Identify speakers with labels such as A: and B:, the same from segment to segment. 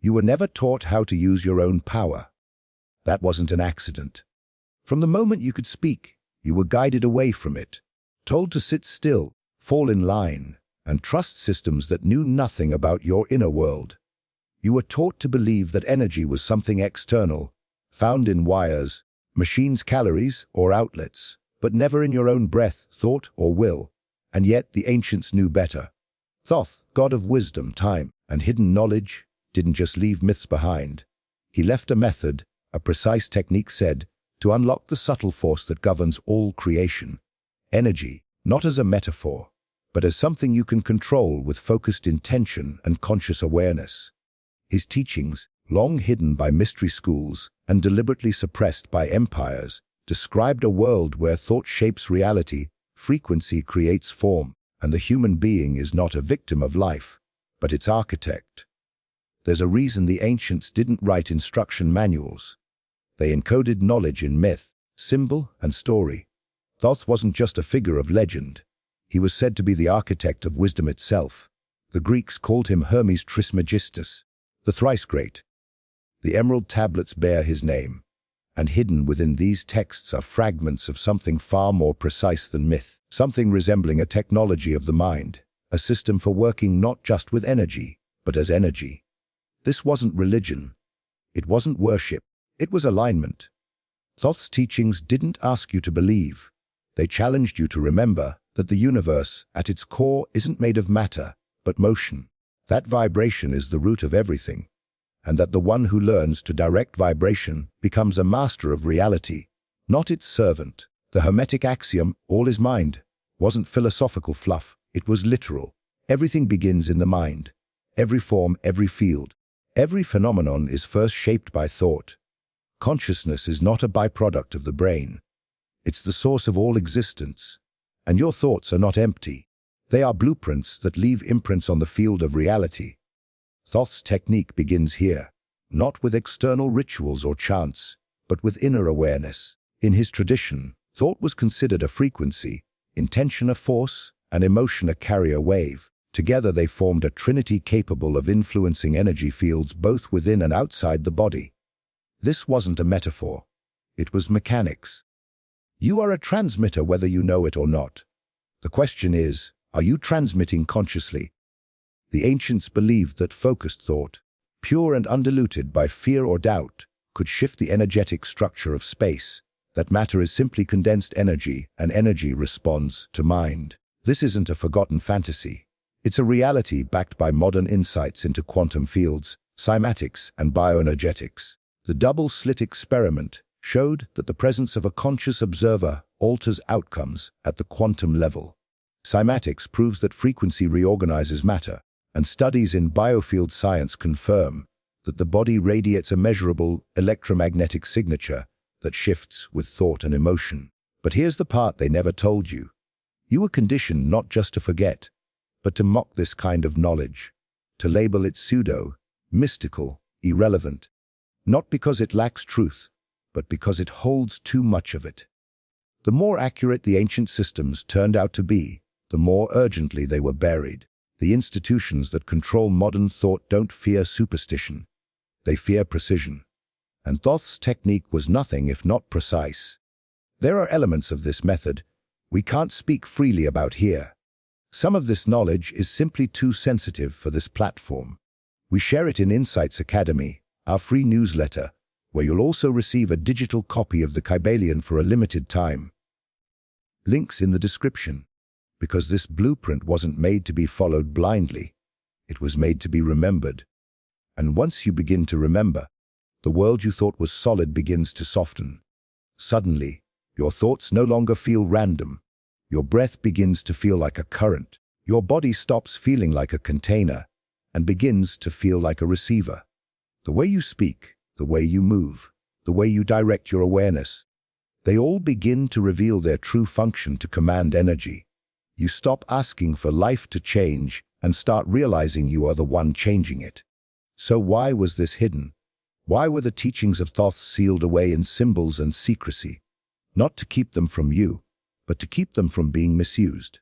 A: You were never taught how to use your own power. That wasn't an accident. From the moment you could speak, you were guided away from it, told to sit still, fall in line, and trust systems that knew nothing about your inner world. You were taught to believe that energy was something external, found in wires, machines' calories, or outlets, but never in your own breath, thought, or will. And yet the ancients knew better. Thoth, god of wisdom, time, and hidden knowledge, didn't just leave myths behind. He left a method, a precise technique said, to unlock the subtle force that governs all creation. Energy, not as a metaphor, but as something you can control with focused intention and conscious awareness. His teachings, long hidden by mystery schools and deliberately suppressed by empires, described a world where thought shapes reality, frequency creates form, and the human being is not a victim of life, but its architect. There's a reason the ancients didn't write instruction manuals. They encoded knowledge in myth, symbol, and story. Thoth wasn't just a figure of legend. He was said to be the architect of wisdom itself. The Greeks called him Hermes Trismegistus, the thrice great. The emerald tablets bear his name, and hidden within these texts are fragments of something far more precise than myth, something resembling a technology of the mind, a system for working not just with energy, but as energy. This wasn't religion. It wasn't worship. It was alignment. Thoth's teachings didn't ask you to believe. They challenged you to remember that the universe, at its core, isn't made of matter, but motion. That vibration is the root of everything, and that the one who learns to direct vibration becomes a master of reality, not its servant. The Hermetic axiom, all is mind, wasn't philosophical fluff. It was literal. Everything begins in the mind. Every form, every field, every phenomenon is first shaped by thought. Consciousness is not a byproduct of the brain. It's the source of all existence. And your thoughts are not empty. They are blueprints that leave imprints on the field of reality. Thoth's technique begins here, not with external rituals or chants, but with inner awareness. In his tradition, thought was considered a frequency, intention a force, and emotion a carrier wave. Together they formed a trinity capable of influencing energy fields both within and outside the body. This wasn't a metaphor. It was mechanics. You are a transmitter whether you know it or not. The question is, are you transmitting consciously? The ancients believed that focused thought, pure and undiluted by fear or doubt, could shift the energetic structure of space, that matter is simply condensed energy and energy responds to mind. This isn't a forgotten fantasy. It's a reality backed by modern insights into quantum fields, cymatics, and bioenergetics. The double-slit experiment showed that the presence of a conscious observer alters outcomes at the quantum level. Cymatics proves that frequency reorganizes matter, and studies in biofield science confirm that the body radiates a measurable electromagnetic signature that shifts with thought and emotion. But here's the part they never told you. You were conditioned not just to forget, but to mock this kind of knowledge, to label it pseudo, mystical, irrelevant. Not because it lacks truth, but because it holds too much of it. The more accurate the ancient systems turned out to be, the more urgently they were buried. The institutions that control modern thought don't fear superstition. They fear precision. And Thoth's technique was nothing if not precise. There are elements of this method we can't speak freely about here. Some of this knowledge is simply too sensitive for this platform. We share it in Insights Academy, our free newsletter, where you'll also receive a digital copy of the Kybalion for a limited time. Links in the description. Because this blueprint wasn't made to be followed blindly. It was made to be remembered. And once you begin to remember, the world you thought was solid begins to soften. Suddenly, your thoughts no longer feel random. Your breath begins to feel like a current. Your body stops feeling like a container and begins to feel like a receiver. The way you speak, the way you move, the way you direct your awareness, they all begin to reveal their true function to command energy. You stop asking for life to change and start realizing you are the one changing it. So why was this hidden? Why were the teachings of Thoth sealed away in symbols and secrecy? Not to keep them from you, but to keep them from being misused.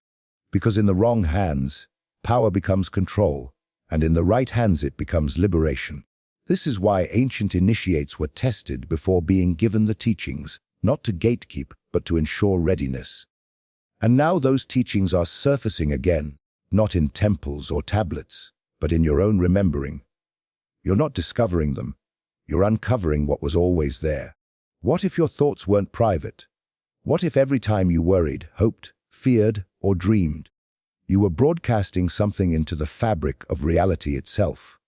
A: Because in the wrong hands, power becomes control, and in the right hands it becomes liberation. This is why ancient initiates were tested before being given the teachings, not to gatekeep, but to ensure readiness. And now those teachings are surfacing again, not in temples or tablets, but in your own remembering. You're not discovering them, you're uncovering what was always there. What if your thoughts weren't private? What if every time you worried, hoped, feared, or dreamed, you were broadcasting something into the fabric of reality itself?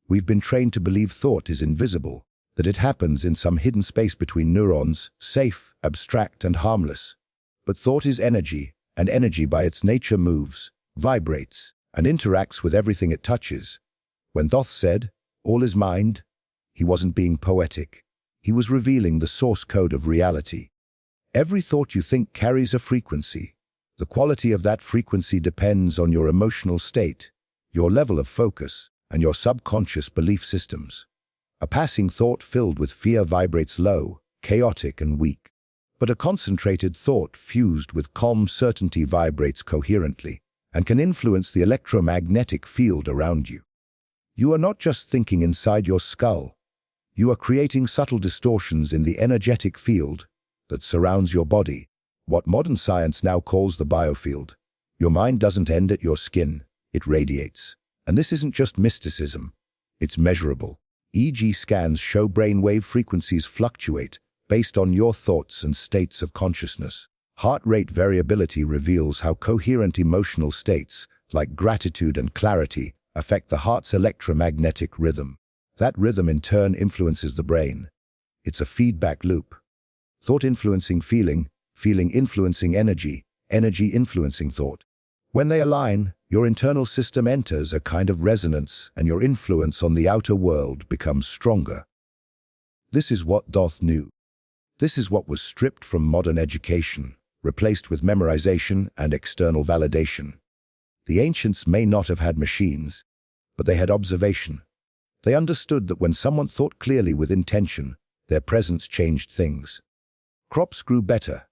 A: We've been trained to believe thought is invisible, that it happens in some hidden space between neurons, safe, abstract, and harmless. But thought is energy, and energy by its nature moves, vibrates, and interacts with everything it touches. When Thoth said, "All is mind," he wasn't being poetic. He was revealing the source code of reality. Every thought you think carries a frequency. The quality of that frequency depends on your emotional state, your level of focus, and your subconscious belief systems. A passing thought filled with fear vibrates low, chaotic, and weak. But a concentrated thought fused with calm certainty vibrates coherently and can influence the electromagnetic field around you. You are not just thinking inside your skull. You are creating subtle distortions in the energetic field that surrounds your body, what modern science now calls the biofield. Your mind doesn't end at your skin, it radiates. And this isn't just mysticism, it's measurable. EEG scans show brainwave frequencies fluctuate based on your thoughts and states of consciousness. Heart rate variability reveals how coherent emotional states, like gratitude and clarity, affect the heart's electromagnetic rhythm. That rhythm in turn influences the brain. It's a feedback loop. Thought influencing feeling, feeling influencing energy, energy influencing thought. When they align, your internal system enters a kind of resonance and your influence on the outer world becomes stronger. This is what Thoth knew. This is what was stripped from modern education, replaced with memorization and external validation. The ancients may not have had machines, but they had observation. They understood that when someone thought clearly with intention, their presence changed things. Crops grew better.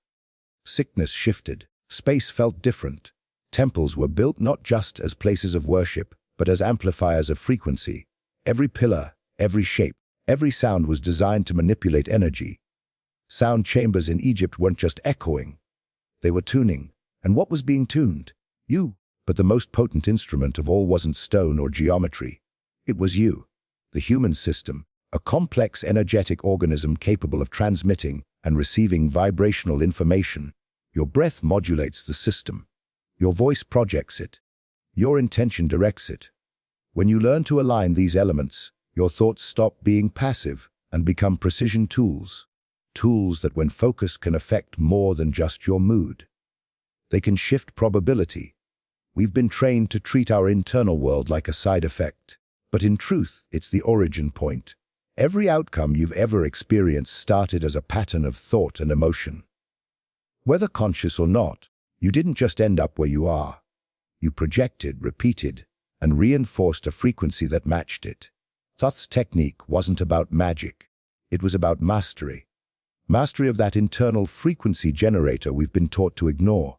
A: Sickness shifted. Space felt different. Temples were built not just as places of worship, but as amplifiers of frequency. Every pillar, every shape, every sound was designed to manipulate energy. Sound chambers in Egypt weren't just echoing. They were tuning. And what was being tuned? You. But the most potent instrument of all wasn't stone or geometry. It was you. The human system, a complex energetic organism capable of transmitting and receiving vibrational information. Your breath modulates the system. Your voice projects it. Your intention directs it. When you learn to align these elements, your thoughts stop being passive and become precision tools. Tools that when focused can affect more than just your mood. They can shift probability. We've been trained to treat our internal world like a side effect. But in truth, it's the origin point. Every outcome you've ever experienced started as a pattern of thought and emotion. Whether conscious or not, you didn't just end up where you are. You projected, repeated, and reinforced a frequency that matched it. Thoth's technique wasn't about magic. It was about mastery. Mastery of that internal frequency generator we've been taught to ignore.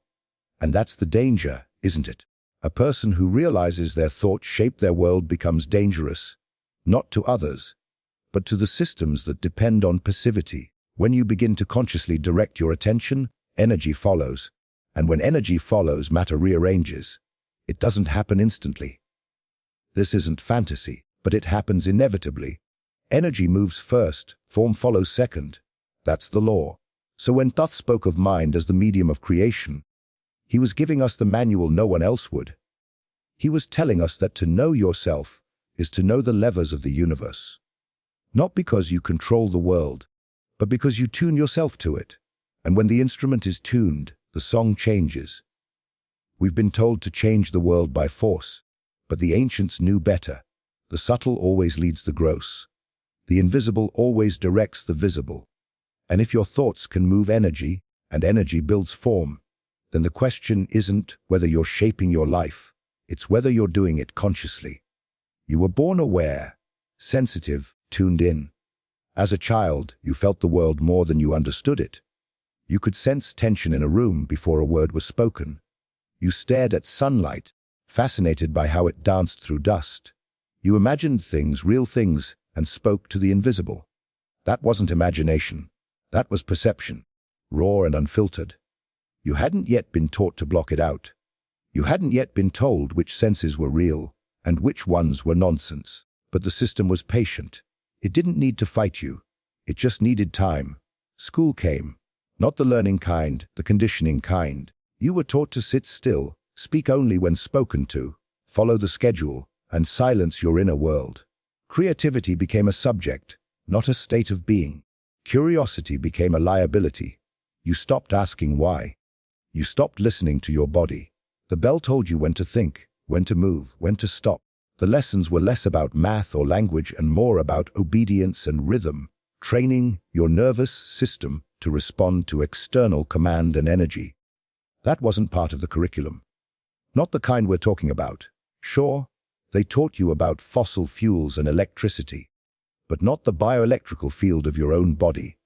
A: And that's the danger, isn't it? A person who realizes their thoughts shape their world becomes dangerous, not to others, but to the systems that depend on passivity. When you begin to consciously direct your attention, energy follows. And when energy follows, matter rearranges. It doesn't happen instantly. This isn't fantasy, but it happens inevitably. Energy moves first, form follows second. That's the law. So when Thoth spoke of mind as the medium of creation, he was giving us the manual no one else would. He was telling us that to know yourself is to know the levers of the universe. Not because you control the world, but because you tune yourself to it. And when the instrument is tuned, the song changes. We've been told to change the world by force, but the ancients knew better. The subtle always leads the gross. The invisible always directs the visible. And if your thoughts can move energy, and energy builds form, then the question isn't whether you're shaping your life, it's whether you're doing it consciously. You were born aware, sensitive, tuned in. As a child, you felt the world more than you understood it. You could sense tension in a room before a word was spoken. You stared at sunlight, fascinated by how it danced through dust. You imagined things, real things, and spoke to the invisible. That wasn't imagination. That was perception, raw and unfiltered. You hadn't yet been taught to block it out. You hadn't yet been told which senses were real and which ones were nonsense. But the system was patient. It didn't need to fight you. It just needed time. School came. Not the learning kind, the conditioning kind. You were taught to sit still, speak only when spoken to, follow the schedule, and silence your inner world. Creativity became a subject, not a state of being. Curiosity became a liability. You stopped asking why. You stopped listening to your body. The bell told you when to think, when to move, when to stop. The lessons were less about math or language and more about obedience and rhythm, training your nervous system to respond to external command and energy. That wasn't part of the curriculum. Not the kind we're talking about. Sure, they taught you about fossil fuels and electricity, but not the bioelectrical field of your own body,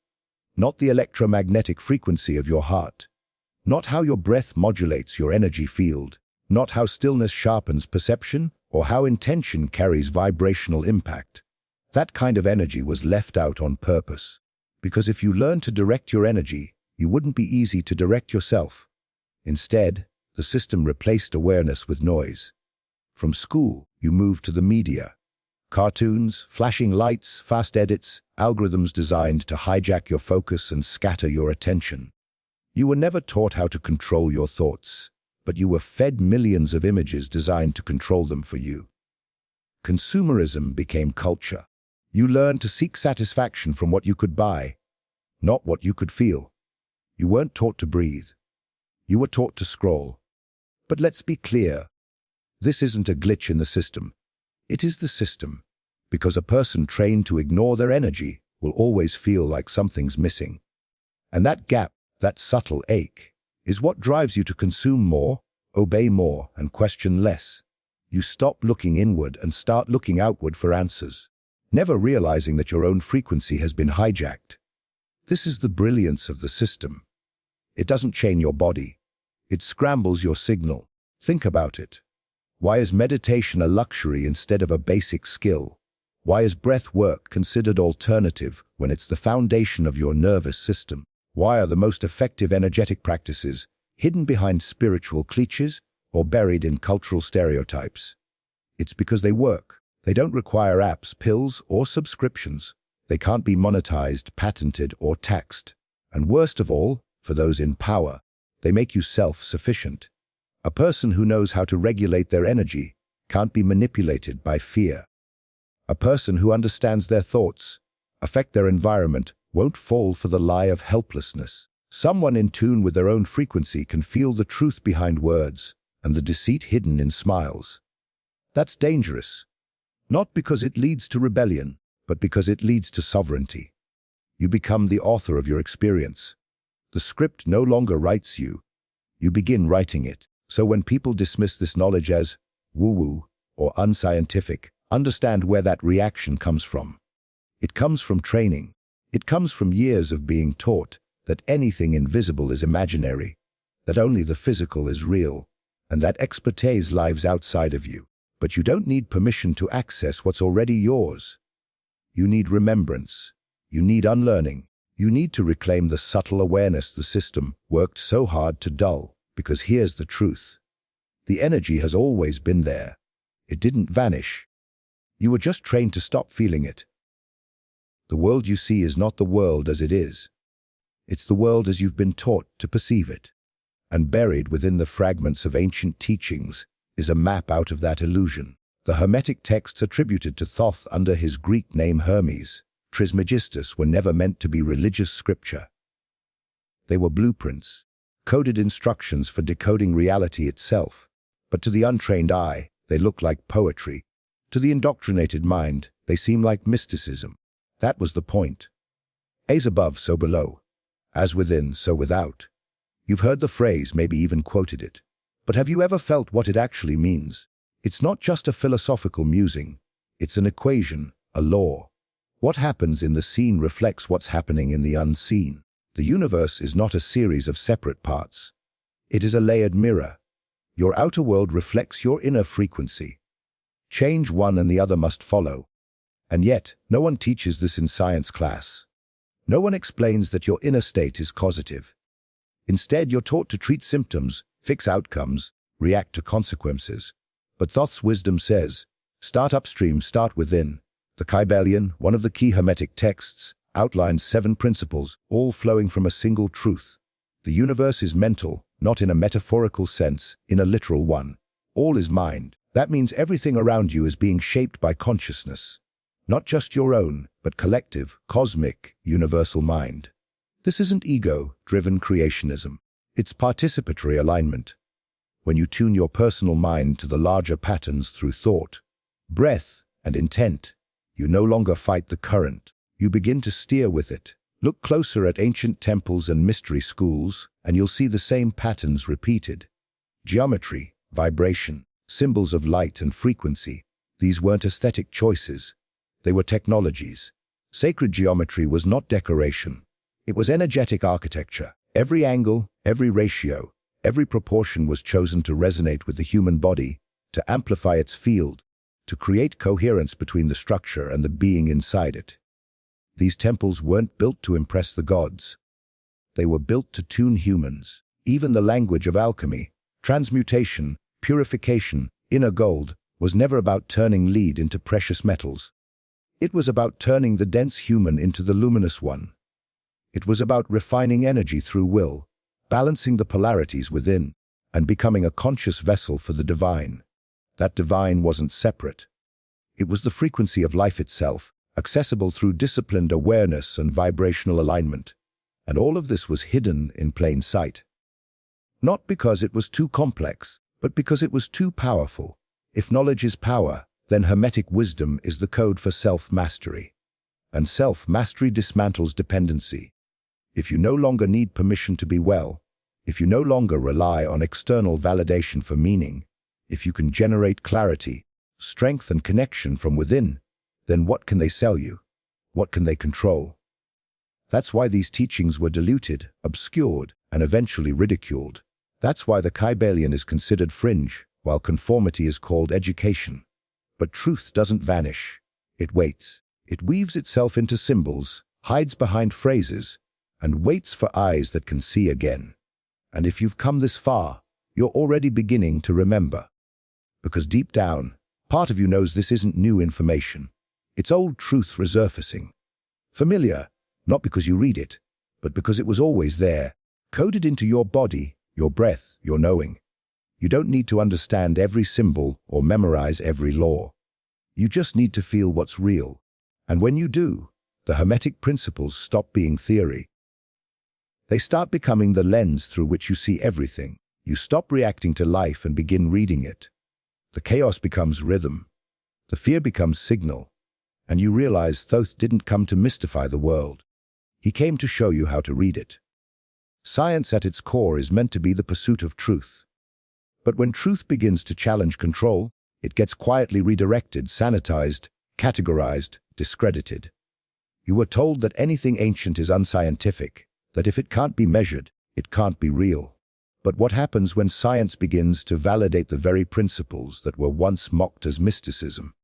A: not the electromagnetic frequency of your heart, not how your breath modulates your energy field, not how stillness sharpens perception or how intention carries vibrational impact. That kind of energy was left out on purpose, because if you learned to direct your energy, you wouldn't be easy to direct yourself. Instead, the system replaced awareness with noise. From school, you moved to the media. Cartoons, flashing lights, fast edits, algorithms designed to hijack your focus and scatter your attention. You were never taught how to control your thoughts, but you were fed millions of images designed to control them for you. Consumerism became culture. You learned to seek satisfaction from what you could buy, not what you could feel. You weren't taught to breathe. You were taught to scroll. But let's be clear. This isn't a glitch in the system. It is the system, because a person trained to ignore their energy will always feel like something's missing. And that gap, that subtle ache, is what drives you to consume more, obey more, and question less. You stop looking inward and start looking outward for answers, never realizing that your own frequency has been hijacked. This is the brilliance of the system. It doesn't chain your body. It scrambles your signal. Think about it. Why is meditation a luxury instead of a basic skill? Why is breath work considered alternative when it's the foundation of your nervous system? Why are the most effective energetic practices hidden behind spiritual cliches or buried in cultural stereotypes? It's because they work. They don't require apps, pills, or subscriptions. They can't be monetized, patented, or taxed. And worst of all, for those in power, they make you self-sufficient. A person who knows how to regulate their energy can't be manipulated by fear. A person who understands their thoughts, affect their environment, won't fall for the lie of helplessness. Someone in tune with their own frequency can feel the truth behind words and the deceit hidden in smiles. That's dangerous. Not because it leads to rebellion, but because it leads to sovereignty. You become the author of your experience. The script no longer writes you. You begin writing it. So when people dismiss this knowledge as woo-woo or unscientific, understand where that reaction comes from. It comes from training. It comes from years of being taught that anything invisible is imaginary, that only the physical is real, and that expertise lives outside of you. But you don't need permission to access what's already yours. You need remembrance. You need unlearning. You need to reclaim the subtle awareness the system worked so hard to dull. Because here's the truth. The energy has always been there. It didn't vanish. You were just trained to stop feeling it. The world you see is not the world as it is. It's the world as you've been taught to perceive it. And buried within the fragments of ancient teachings is a map out of that illusion. The Hermetic texts attributed to Thoth under his Greek name Hermes, Trismegistus, were never meant to be religious scripture. They were blueprints, coded instructions for decoding reality itself. But to the untrained eye, they look like poetry. To the indoctrinated mind, they seem like mysticism. That was the point. As above, so below. As within, so without. You've heard the phrase, maybe even quoted it. But have you ever felt what it actually means? It's not just a philosophical musing. It's an equation, a law. What happens in the seen reflects what's happening in the unseen. The universe is not a series of separate parts. It is a layered mirror. Your outer world reflects your inner frequency. Change one and the other must follow. And yet, no one teaches this in science class. No one explains that your inner state is causative. Instead, you're taught to treat symptoms, fix outcomes, react to consequences. But Thoth's wisdom says, start upstream, start within. The Kybalion, one of the key Hermetic texts, outlines 7 principles, all flowing from a single truth. The universe is mental, not in a metaphorical sense, in a literal one. All is mind. That means everything around you is being shaped by consciousness. Not just your own, but collective, cosmic, universal mind. This isn't ego-driven creationism. It's participatory alignment. When you tune your personal mind to the larger patterns through thought, breath, and intent, you no longer fight the current. You begin to steer with it. Look closer at ancient temples and mystery schools, and you'll see the same patterns repeated. Geometry, vibration, symbols of light and frequency. These weren't aesthetic choices. They were technologies. Sacred geometry was not decoration. It was energetic architecture. Every angle, every ratio, every proportion was chosen to resonate with the human body, to amplify its field, to create coherence between the structure and the being inside it. These temples weren't built to impress the gods. They were built to tune humans. Even the language of alchemy, transmutation, purification, inner gold, was never about turning lead into precious metals. It was about turning the dense human into the luminous one. It was about refining energy through will, balancing the polarities within, and becoming a conscious vessel for the divine. That divine wasn't separate. It was the frequency of life itself, accessible through disciplined awareness and vibrational alignment. And all of this was hidden in plain sight. Not because it was too complex, but because it was too powerful. If knowledge is power, then Hermetic wisdom is the code for self-mastery. And self-mastery dismantles dependency. If you no longer need permission to be well, if you no longer rely on external validation for meaning, if you can generate clarity, strength and connection from within, then what can they sell you? What can they control? That's why these teachings were diluted, obscured, and eventually ridiculed. That's why the Kybalion is considered fringe, while conformity is called education. But truth doesn't vanish. It waits. It weaves itself into symbols, hides behind phrases, and waits for eyes that can see again. And if you've come this far, you're already beginning to remember. Because deep down, part of you knows this isn't new information. It's old truth resurfacing. Familiar, not because you read it, but because it was always there, coded into your body, your breath, your knowing. You don't need to understand every symbol or memorize every law. You just need to feel what's real. And when you do, the Hermetic principles stop being theory. They start becoming the lens through which you see everything. You stop reacting to life and begin reading it. The chaos becomes rhythm. The fear becomes signal. And you realize Thoth didn't come to mystify the world. He came to show you how to read it. Science at its core is meant to be the pursuit of truth. But when truth begins to challenge control, it gets quietly redirected, sanitized, categorized, discredited. You were told that anything ancient is unscientific, that if it can't be measured, it can't be real. But what happens when science begins to validate the very principles that were once mocked as mysticism?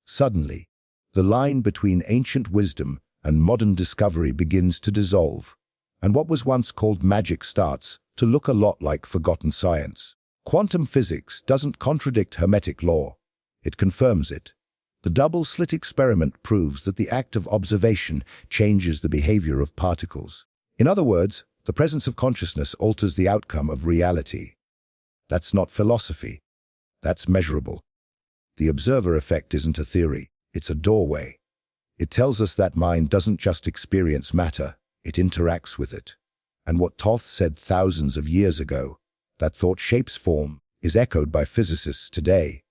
A: Suddenly, the line between ancient wisdom and modern discovery begins to dissolve, and what was once called magic starts to look a lot like forgotten science. Quantum physics doesn't contradict Hermetic law. It confirms it. The double-slit experiment proves that the act of observation changes the behavior of particles. In other words, the presence of consciousness alters the outcome of reality. That's not philosophy. That's measurable. The observer effect isn't a theory. It's a doorway. It tells us that mind doesn't just experience matter, it interacts with it. And what Thoth said thousands of years ago, that thought shapes form, is echoed by physicists today,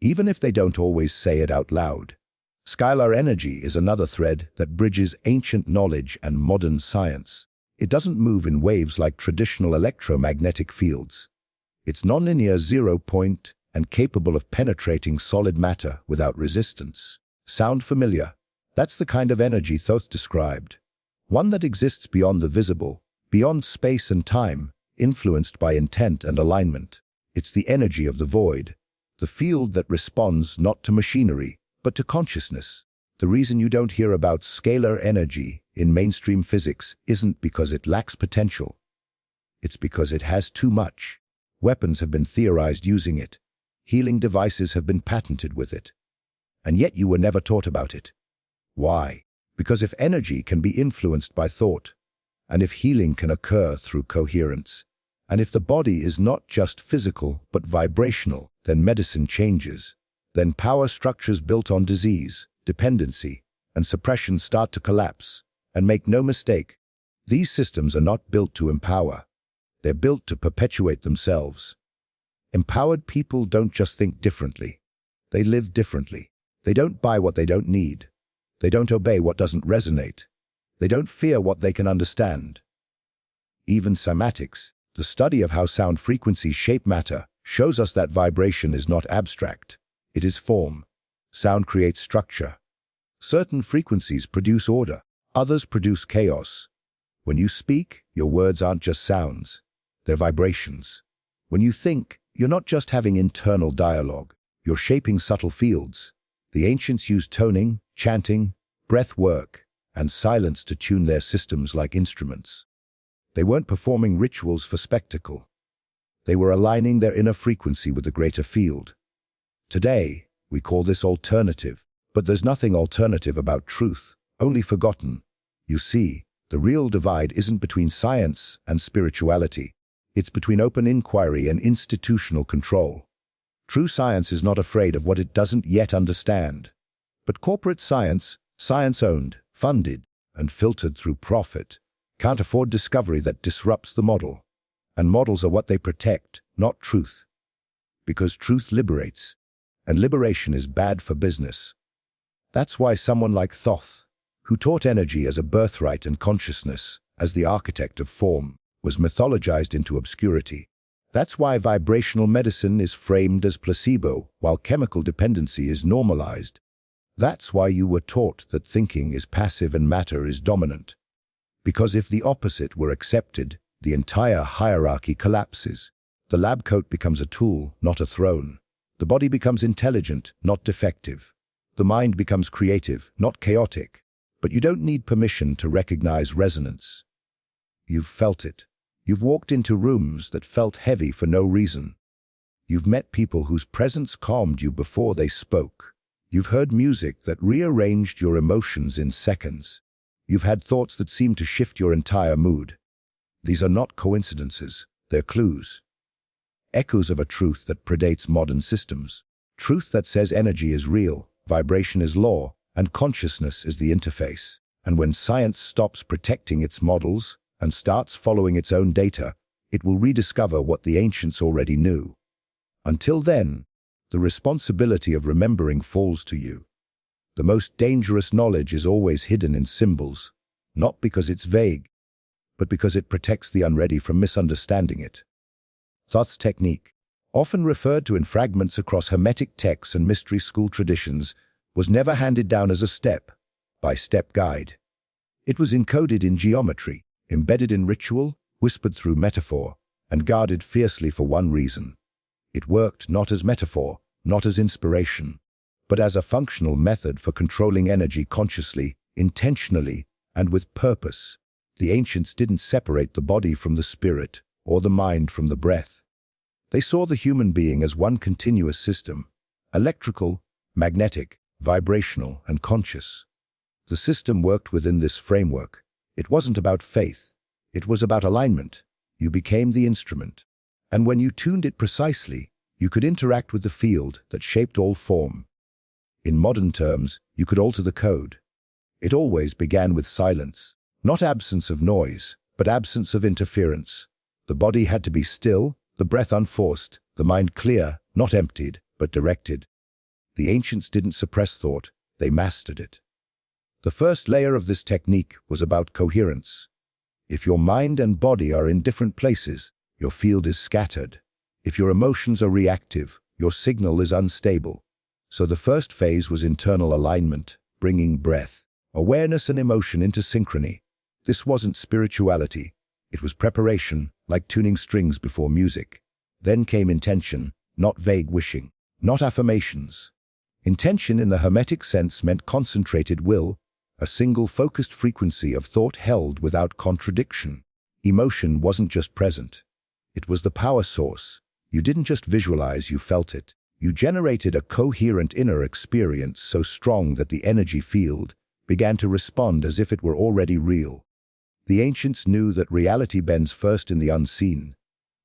A: even if they don't always say it out loud. Scalar energy is another thread that bridges ancient knowledge and modern science. It doesn't move in waves like traditional electromagnetic fields. It's nonlinear, zero-point, and capable of penetrating solid matter without resistance. Sound familiar? That's the kind of energy Thoth described. One that exists beyond the visible, beyond space and time, influenced by intent and alignment. It's the energy of the void, the field that responds not to machinery, but to consciousness. The reason you don't hear about scalar energy in mainstream physics isn't because it lacks potential. It's because it has too much. Weapons have been theorized using it. Healing devices have been patented with it. And yet you were never taught about it. Why? Because if energy can be influenced by thought, and if healing can occur through coherence, and if the body is not just physical but vibrational, then medicine changes. Then power structures built on disease, dependency, and suppression start to collapse. And make no mistake, these systems are not built to empower. They're built to perpetuate themselves. Empowered people don't just think differently. They live differently. They don't buy what they don't need. They don't obey what doesn't resonate. They don't fear what they can understand. Even cymatics, the study of how sound frequencies shape matter, shows us that vibration is not abstract. It is form. Sound creates structure. Certain frequencies produce order. Others produce chaos. When you speak, your words aren't just sounds. They're vibrations. When you think, you're not just having internal dialogue. You're shaping subtle fields. The ancients used toning, chanting, breath work, and silence to tune their systems like instruments. They weren't performing rituals for spectacle. They were aligning their inner frequency with the greater field. Today, we call this alternative, but there's nothing alternative about truth, only forgotten. You see, the real divide isn't between science and spirituality. It's between open inquiry and institutional control. True science is not afraid of what it doesn't yet understand. But corporate science, science-owned, funded, and filtered through profit, can't afford discovery that disrupts the model. And models are what they protect, not truth. Because truth liberates, and liberation is bad for business. That's why someone like Thoth, who taught energy as a birthright and consciousness, as the architect of form, was mythologized into obscurity. That's why vibrational medicine is framed as placebo, while chemical dependency is normalized. That's why you were taught that thinking is passive and matter is dominant. Because if the opposite were accepted, the entire hierarchy collapses. The lab coat becomes a tool, not a throne. The body becomes intelligent, not defective. The mind becomes creative, not chaotic. But you don't need permission to recognize resonance. You've felt it. You've walked into rooms that felt heavy for no reason. You've met people whose presence calmed you before they spoke. You've heard music that rearranged your emotions in seconds. You've had thoughts that seemed to shift your entire mood. These are not coincidences, they're clues. Echoes of a truth that predates modern systems. Truth that says energy is real, vibration is law, and consciousness is the interface. And when science stops protecting its models and starts following its own data, it will rediscover what the ancients already knew. Until then, the responsibility of remembering falls to you. The most dangerous knowledge is always hidden in symbols, not because it's vague, but because it protects the unready from misunderstanding it. Thoth's technique, often referred to in fragments across Hermetic texts and mystery school traditions, was never handed down as a step-by-step guide. It was encoded in geometry, embedded in ritual, whispered through metaphor, and guarded fiercely for one reason. It worked not as metaphor, not as inspiration, but as a functional method for controlling energy consciously, intentionally, and with purpose. The ancients didn't separate the body from the spirit, or the mind from the breath. They saw the human being as one continuous system, electrical, magnetic, vibrational, and conscious. The system worked within this framework. It wasn't about faith. It was about alignment. You became the instrument. And when you tuned it precisely, you could interact with the field that shaped all form. In modern terms, you could alter the code. It always began with silence. Not absence of noise, but absence of interference. The body had to be still, the breath unforced, the mind clear, not emptied, but directed. The ancients didn't suppress thought, they mastered it. The first layer of this technique was about coherence. If your mind and body are in different places, your field is scattered. If your emotions are reactive, your signal is unstable. So the first phase was internal alignment, bringing breath, awareness and emotion into synchrony. This wasn't spirituality. It was preparation, like tuning strings before music. Then came intention, not vague wishing, not affirmations. Intention in the Hermetic sense meant concentrated will, a single focused frequency of thought held without contradiction. Emotion wasn't just present. It was the power source. You didn't just visualize, you felt it. You generated a coherent inner experience so strong that the energy field began to respond as if it were already real. The ancients knew that reality bends first in the unseen.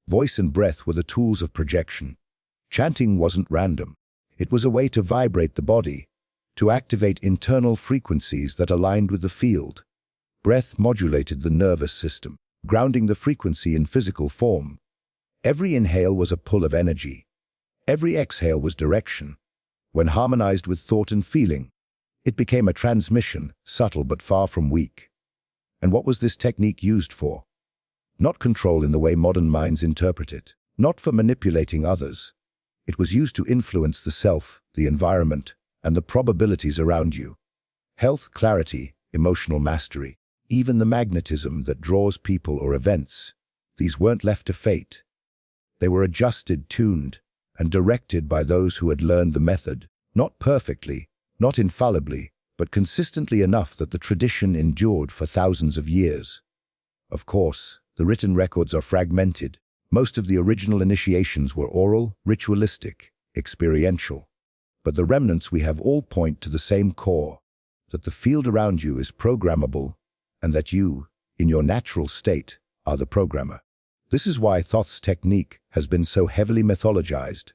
A: Voice and breath were the tools of projection. Chanting wasn't random. It was a way to vibrate the body, to activate internal frequencies that aligned with the field. Breath modulated the nervous system, grounding the frequency in physical form. Every inhale was a pull of energy. Every exhale was direction. When harmonized with thought and feeling, it became a transmission, subtle but far from weak. And what was this technique used for? Not control in the way modern minds interpret it, not for manipulating others. It was used to influence the self, the environment, and the probabilities around you. Health, clarity, emotional mastery, even the magnetism that draws people or events, these weren't left to fate. They were adjusted, tuned, and directed by those who had learned the method, not perfectly, not infallibly, but consistently enough that the tradition endured for thousands of years. Of course, the written records are fragmented. Most of the original initiations were oral, ritualistic, experiential. But the remnants we have all point to the same core, that the field around you is programmable, and that you, in your natural state, are the programmer. This is why Thoth's technique has been so heavily mythologized,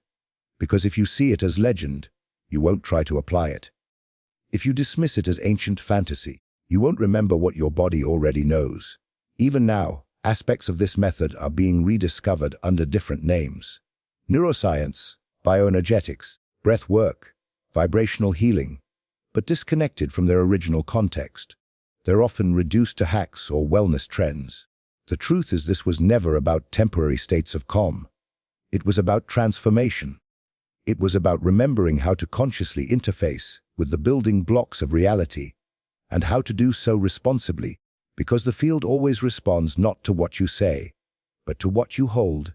A: because if you see it as legend, you won't try to apply it. If you dismiss it as ancient fantasy, you won't remember what your body already knows. Even now, aspects of this method are being rediscovered under different names. Neuroscience, bioenergetics, breath work, vibrational healing, but disconnected from their original context. They're often reduced to hacks or wellness trends. The truth is, this was never about temporary states of calm. It was about transformation. It was about remembering how to consciously interface with the building blocks of reality, and how to do so responsibly, because the field always responds not to what you say, but to what you hold,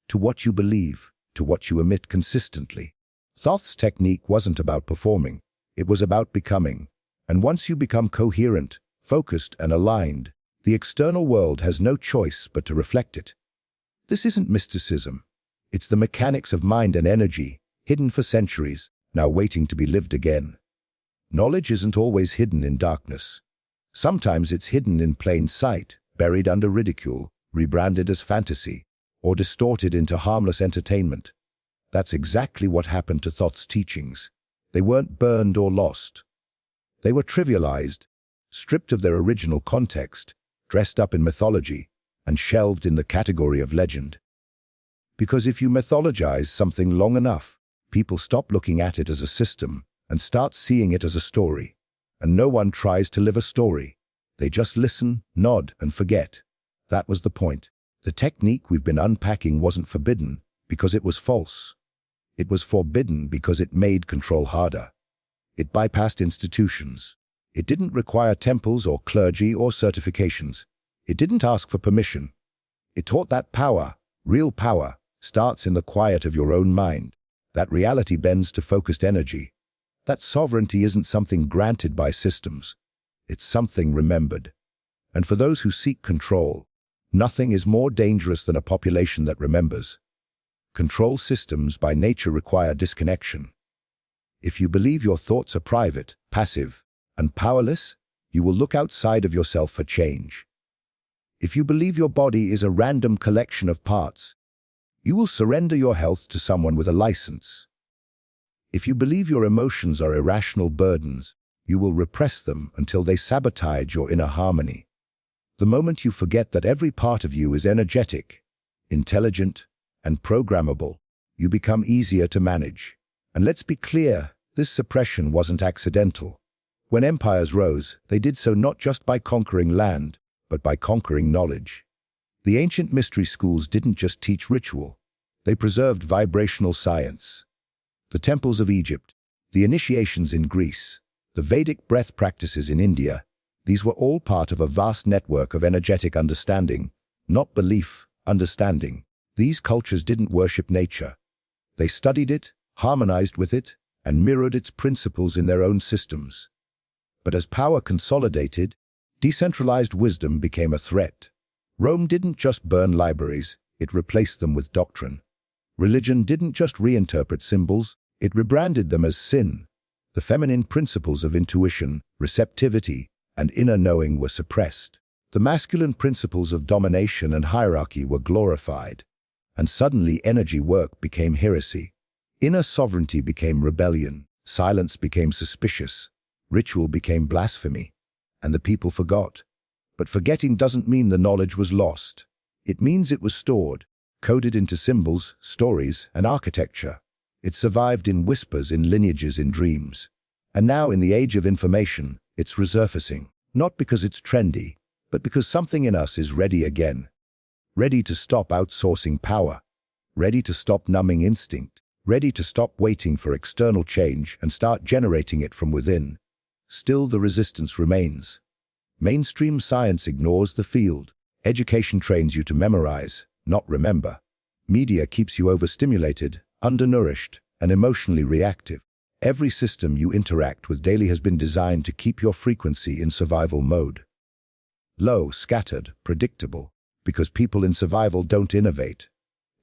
A: to what you believe, to what you emit consistently. Thoth's technique wasn't about performing, it was about becoming. And once you become coherent, focused, and aligned, the external world has no choice but to reflect it. This isn't mysticism. It's the mechanics of mind and energy, hidden for centuries, now waiting to be lived again. Knowledge isn't always hidden in darkness. Sometimes it's hidden in plain sight, buried under ridicule, rebranded as fantasy, or distorted into harmless entertainment. That's exactly what happened to Thoth's teachings. They weren't burned or lost. They were trivialized, stripped of their original context, dressed up in mythology, and shelved in the category of legend. Because if you mythologize something long enough, people stop looking at it as a system and start seeing it as a story. And no one tries to live a story. They just listen, nod, and forget. That was the point. The technique we've been unpacking wasn't forbidden because it was false. It was forbidden because it made control harder. It bypassed institutions. It didn't require temples or clergy or certifications. It didn't ask for permission. It taught that power, real power, starts in the quiet of your own mind. That reality bends to focused energy. That sovereignty isn't something granted by systems. It's something remembered. And for those who seek control, nothing is more dangerous than a population that remembers. Control systems by nature require disconnection. If you believe your thoughts are private, passive, and powerless, you will look outside of yourself for change. If you believe your body is a random collection of parts, you will surrender your health to someone with a license. If you believe your emotions are irrational burdens, you will repress them until they sabotage your inner harmony. The moment you forget that every part of you is energetic, intelligent, and programmable, you become easier to manage. And let's be clear, this suppression wasn't accidental. When empires rose, they did so not just by conquering land, but by conquering knowledge. The ancient mystery schools didn't just teach ritual. They preserved vibrational science. The temples of Egypt, the initiations in Greece, the Vedic breath practices in India, these were all part of a vast network of energetic understanding, not belief, understanding. These cultures didn't worship nature. They studied it, harmonized with it, and mirrored its principles in their own systems. But as power consolidated, decentralized wisdom became a threat. Rome didn't just burn libraries, it replaced them with doctrine. Religion didn't just reinterpret symbols, it rebranded them as sin. The feminine principles of intuition, receptivity, and inner knowing were suppressed. The masculine principles of domination and hierarchy were glorified. And suddenly energy work became heresy. Inner sovereignty became rebellion. Silence became suspicious. Ritual became blasphemy. And the people forgot. But forgetting doesn't mean the knowledge was lost. It means it was stored, coded into symbols, stories, and architecture. It survived in whispers, in lineages, in dreams. And now, in the age of information, it's resurfacing. Not because it's trendy, but because something in us is ready again. Ready to stop outsourcing power. Ready to stop numbing instinct. Ready to stop waiting for external change and start generating it from within. Still, the resistance remains. Mainstream science ignores the field. Education trains you to memorize, not remember. Media keeps you overstimulated, undernourished, and emotionally reactive. Every system you interact with daily has been designed to keep your frequency in survival mode. Low, scattered, predictable, because people in survival don't innovate.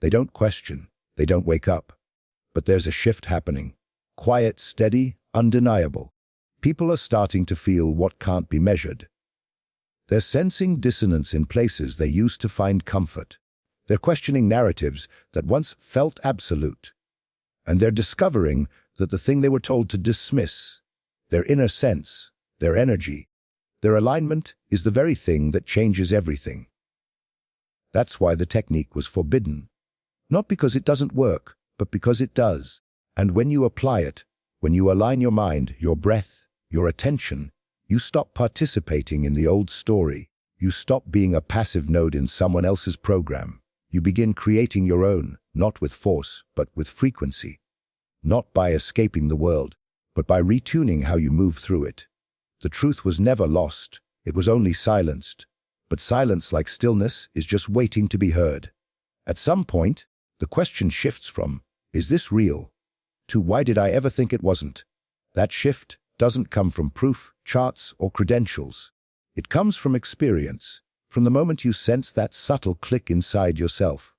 A: They don't question. They don't wake up. But there's a shift happening. Quiet, steady, undeniable. People are starting to feel what can't be measured. They're sensing dissonance in places they used to find comfort. They're questioning narratives that once felt absolute. And they're discovering that the thing they were told to dismiss, their inner sense, their energy, their alignment, is the very thing that changes everything. That's why the technique was forbidden. Not because it doesn't work, but because it does. And when you apply it, when you align your mind, your breath, your attention, you stop participating in the old story. You stop being a passive node in someone else's program. You begin creating your own, not with force, but with frequency. Not by escaping the world, but by retuning how you move through it. The truth was never lost, it was only silenced. But silence, like stillness, is just waiting to be heard. At some point, the question shifts from, is this real? To why did I ever think it wasn't? That shift doesn't come from proof, charts, or credentials. It comes from experience, from the moment you sense that subtle click inside yourself.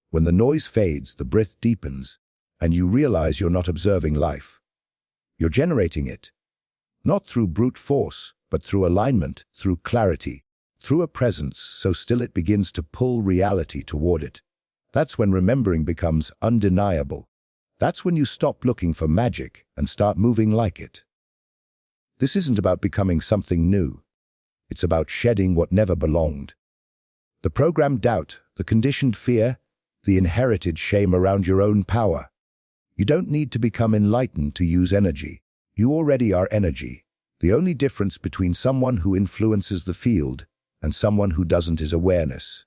A: When the noise fades, the breath deepens, and you realize you're not observing life. You're generating it. Not through brute force, but through alignment, through clarity, through a presence so still it begins to pull reality toward it. That's when remembering becomes undeniable. That's when you stop looking for magic and start moving like it. This isn't about becoming something new. It's about shedding what never belonged. The programmed doubt, the conditioned fear, the inherited shame around your own power. You don't need to become enlightened to use energy. You already are energy. The only difference between someone who influences the field and someone who doesn't is awareness.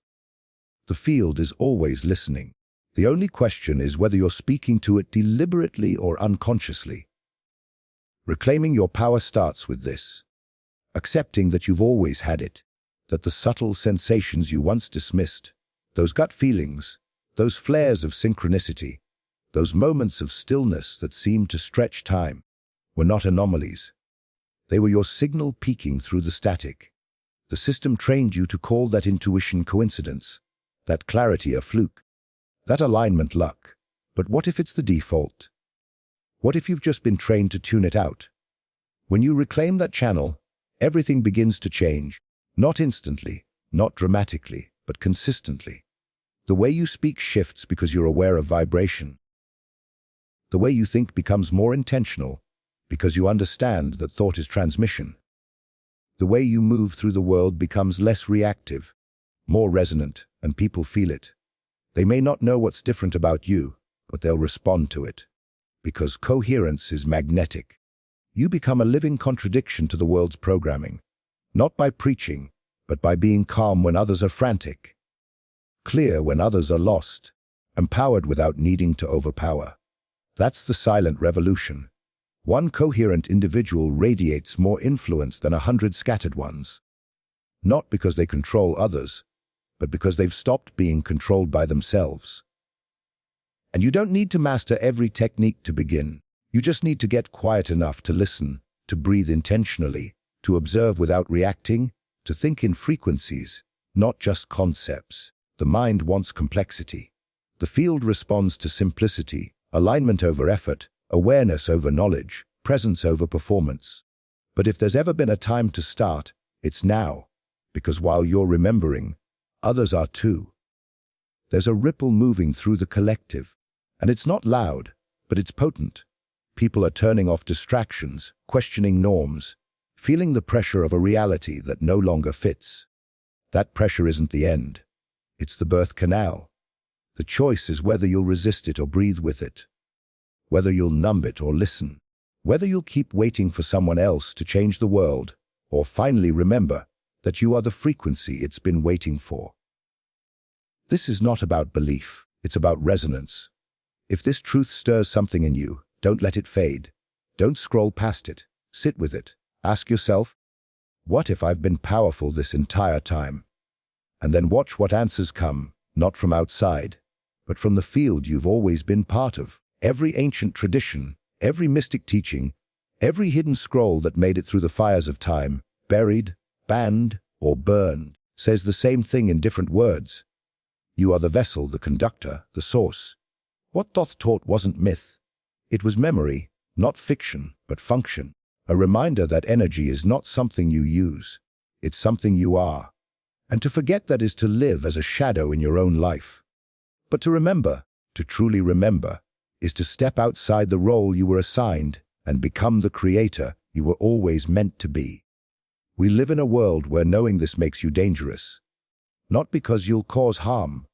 A: The field is always listening. The only question is whether you're speaking to it deliberately or unconsciously. Reclaiming your power starts with this. Accepting that you've always had it, that the subtle sensations you once dismissed, those gut feelings, those flares of synchronicity, those moments of stillness that seemed to stretch time, were not anomalies. They were your signal peeking through the static. The system trained you to call that intuition coincidence, that clarity a fluke, that alignment luck. But what if it's the default? What if you've just been trained to tune it out? When you reclaim that channel, everything begins to change, not instantly, not dramatically, but consistently. The way you speak shifts because you're aware of vibration. The way you think becomes more intentional because you understand that thought is transmission. The way you move through the world becomes less reactive, more resonant, and people feel it. They may not know what's different about you, but they'll respond to it. Because coherence is magnetic. You become a living contradiction to the world's programming, not by preaching, but by being calm when others are frantic, clear when others are lost, empowered without needing to overpower. That's the silent revolution. One coherent individual radiates more influence than 100 scattered ones. Not because they control others, but because they've stopped being controlled by themselves. And you don't need to master every technique to begin. You just need to get quiet enough to listen, to breathe intentionally, to observe without reacting, to think in frequencies, not just concepts. The mind wants complexity. The field responds to simplicity, alignment over effort, awareness over knowledge, presence over performance. But if there's ever been a time to start, it's now, because while you're remembering, others are too. There's a ripple moving through the collective, and it's not loud, but it's potent. People are turning off distractions, questioning norms, feeling the pressure of a reality that no longer fits. That pressure isn't the end. It's the birth canal. The choice is whether you'll resist it or breathe with it, whether you'll numb it or listen, whether you'll keep waiting for someone else to change the world, or finally remember that you are the frequency it's been waiting for. This is not about belief, it's about resonance. If this truth stirs something in you, don't let it fade. Don't scroll past it. Sit with it. Ask yourself, what if I've been powerful this entire time? And then watch what answers come, not from outside, but from the field you've always been part of. Every ancient tradition, every mystic teaching, every hidden scroll that made it through the fires of time, buried, banned, or burned, says the same thing in different words. You are the vessel, the conductor, the source. What Thoth taught wasn't myth. It was memory, not fiction, but function. A reminder that energy is not something you use. It's something you are. And to forget that is to live as a shadow in your own life. But to remember, to truly remember, is to step outside the role you were assigned and become the creator you were always meant to be. We live in a world where knowing this makes you dangerous. Not because you'll cause harm,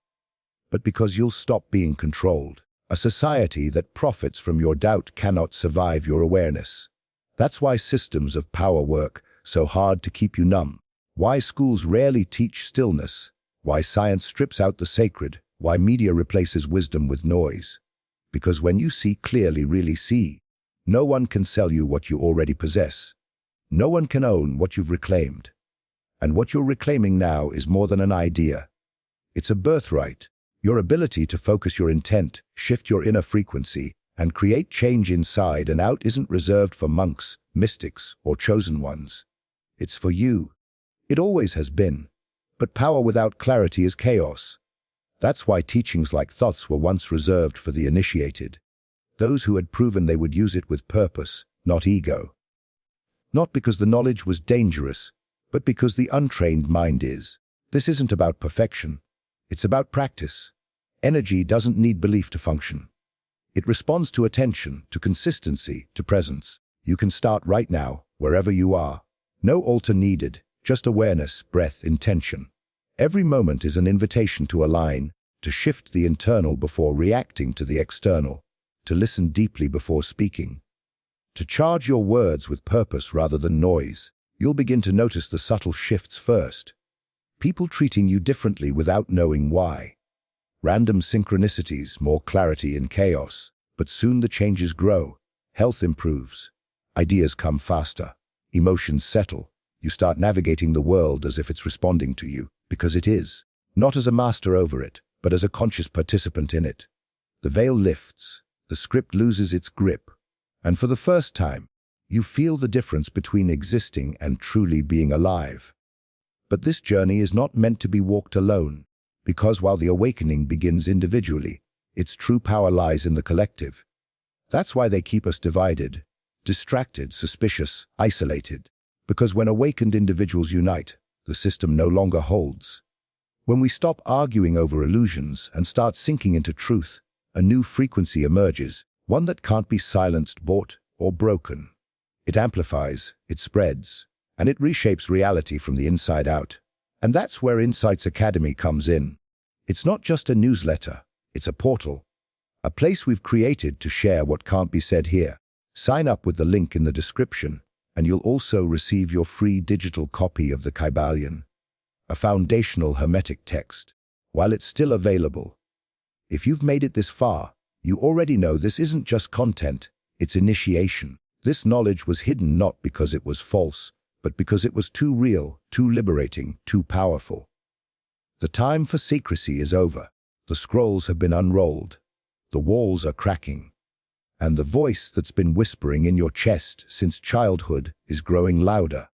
A: but because you'll stop being controlled. A society that profits from your doubt cannot survive your awareness. That's why systems of power work so hard to keep you numb. Why schools rarely teach stillness. Why science strips out the sacred. Why media replaces wisdom with noise. Because when you see clearly, really see, no one can sell you what you already possess. No one can own what you've reclaimed. And what you're reclaiming now is more than an idea. It's a birthright. Your ability to focus your intent, shift your inner frequency, and create change inside and out isn't reserved for monks, mystics, or chosen ones. It's for you. It always has been. But power without clarity is chaos. That's why teachings like Thoth's were once reserved for the initiated. Those who had proven they would use it with purpose, not ego. Not because the knowledge was dangerous, but because the untrained mind is. This isn't about perfection. It's about practice. Energy doesn't need belief to function. It responds to attention, to consistency, to presence. You can start right now, wherever you are. No altar needed, just awareness, breath, intention. Every moment is an invitation to align, to shift the internal before reacting to the external, to listen deeply before speaking, to charge your words with purpose rather than noise. You'll begin to notice the subtle shifts first. People treating you differently without knowing why. Random synchronicities, more clarity in chaos. But soon the changes grow. Health improves. Ideas come faster. Emotions settle. You start navigating the world as if it's responding to you, because it is. Not as a master over it, but as a conscious participant in it. The veil lifts. The script loses its grip. And for the first time, you feel the difference between existing and truly being alive. But this journey is not meant to be walked alone, because while the awakening begins individually, its true power lies in the collective. That's why they keep us divided, distracted, suspicious, isolated. Because when awakened individuals unite, the system no longer holds. When we stop arguing over illusions and start sinking into truth, a new frequency emerges, one that can't be silenced, bought, or broken. It amplifies, it spreads, and it reshapes reality from the inside out. And that's where Insights Academy comes in. It's not just a newsletter, it's a portal. A place we've created to share what can't be said here. Sign up with the link in the description, and you'll also receive your free digital copy of the Kybalion, a foundational Hermetic text, while it's still available. If you've made it this far, you already know this isn't just content, it's initiation. This knowledge was hidden not because it was false, but because it was too real, too liberating, too powerful. The time for secrecy is over. The scrolls have been unrolled. The walls are cracking. And the voice that's been whispering in your chest since childhood is growing louder.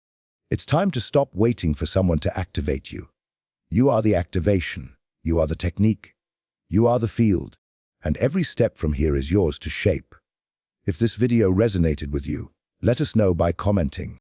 A: It's time to stop waiting for someone to activate you. You are the activation. You are the technique. You are the field. And every step from here is yours to shape. If this video resonated with you, let us know by commenting.